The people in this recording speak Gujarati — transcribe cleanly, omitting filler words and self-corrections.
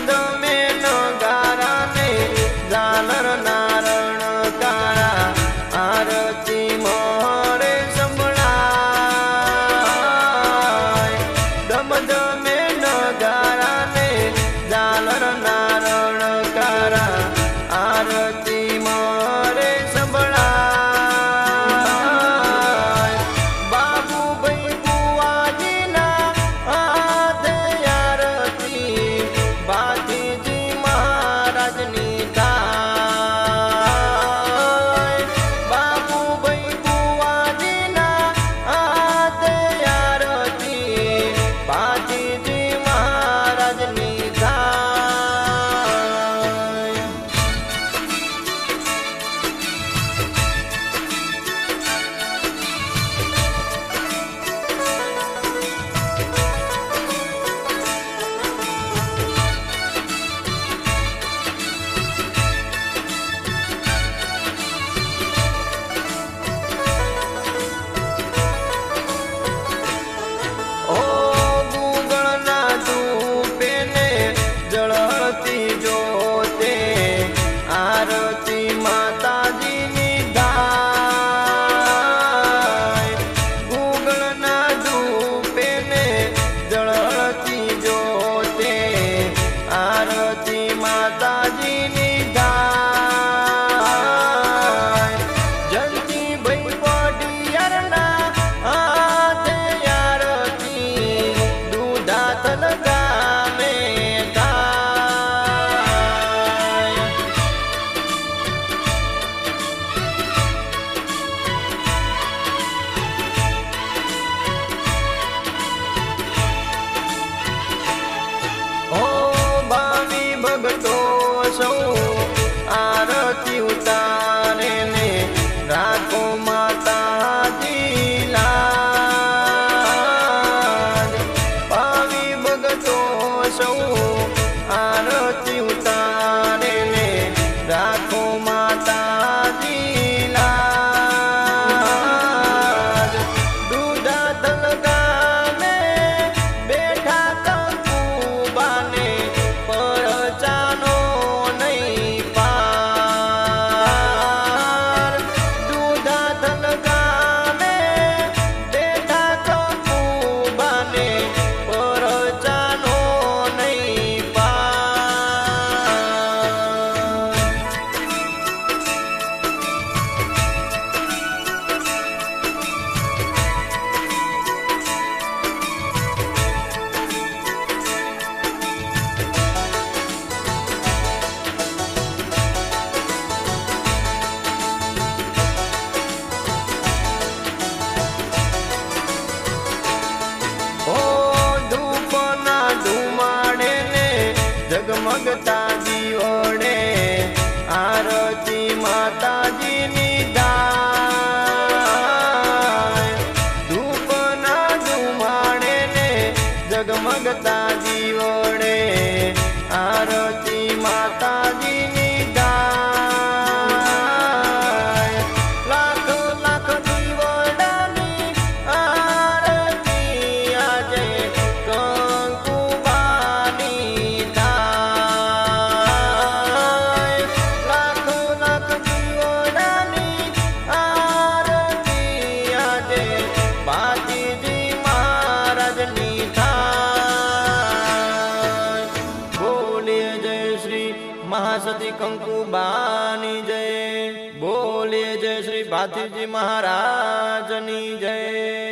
ધમે નગારા ને ઝાલર નારણ કારા આરતી મોરે સંભળાય ધમ ધમે નગારા ને ઝાલર નારણ કારા આરતી મોરે સંભળાય બાબુભાઈ બુવાજીના હાથે આરતી ભાતીજી મહારાજની થાય બાબુભાઈ બુવાજીના હાથે આરતી ભાતીજી મહારાજની થાય ઓ ગુગળના ધૂપે ને જળતી જોતે આરતી માતાજીની થાય ગુગળના ધૂપે ને જળતી જોતે આરતી માતાજીની થાય જયંતીભાઈ પઢિયારના હાથે આરતી દુધાતલ ગામે થાય ઓ ભાવી ભગતો સૌ આરતી ઉતારે ને રાખો માતાજી લાજ ભાવી ભગતો સૌ આરતી ઉતારે ને રાખો માતાજી લાજ દુધાતલ ગામે બેઠા કંકુબાને પરચાનો નહીં પાર દુધાતલ ગામે બેઠા કંકુબાને પરચાનો નહીં પાર ઓ ધૂપના ધુમાડે ને જગમગતા દીવડે આરતી માતાજીની થાય ધૂપના ધુમાડે ને જગમગતા દીવડે આરતી માતાજીની થાય લાખ લાખ દીવડાની આરતી આજે કંકુબાની થાય લાખ લાખ દીવડાની આરતી આજે ભાતીજી મહારાજની થાય બોલીએ જય શ્રી મહાસતી કંકુબાની જય બોલીએ જય શ્રી ભાતીજી મહારાજની જય।